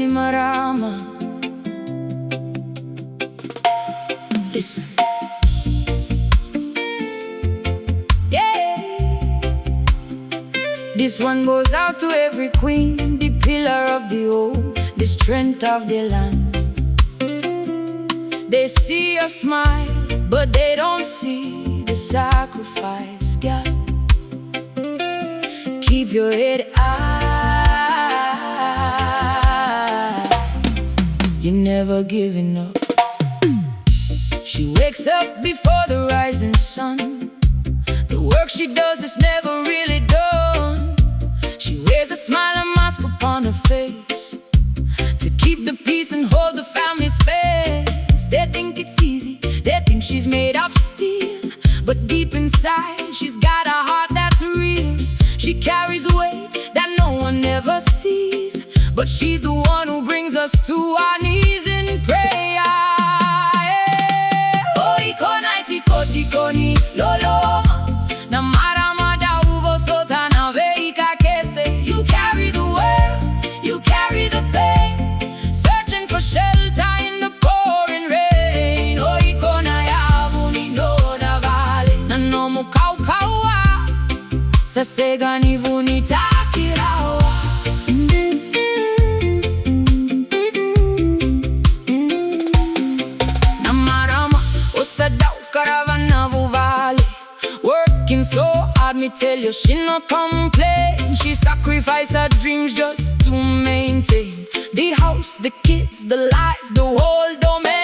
ni Marama. Listen. Yeah. This one goes out to every queen, the pillar of the home, the strength of the land. They see your smile, but they don't see the sacrifice, girl. Keep your head high, you're never giving up. She wakes up before the rising sun. The work she does is never really done. She wears a smile and mask upon her face to keep the peace and hold the family space. They think it's easy, they think she's made of steel, but deep inside she's got a heart that's real. She carries weight that no one ever sees, but she's the one who brings us to our knees in prayer. Oh, ikona itikoni loloma na marama da uvo sota na veika kese. You carry the world, you carry the pain, searching for shelter in the pouring rain. Oh, ikona yavu ni no da vale na no mukaukawa sasega ni vunitakirawa. Na marama osadaukaravana vuvale, working so hard, me tell you she no complain. She sacrificed her dreams just to maintain the house, the kids, the life, the whole domain.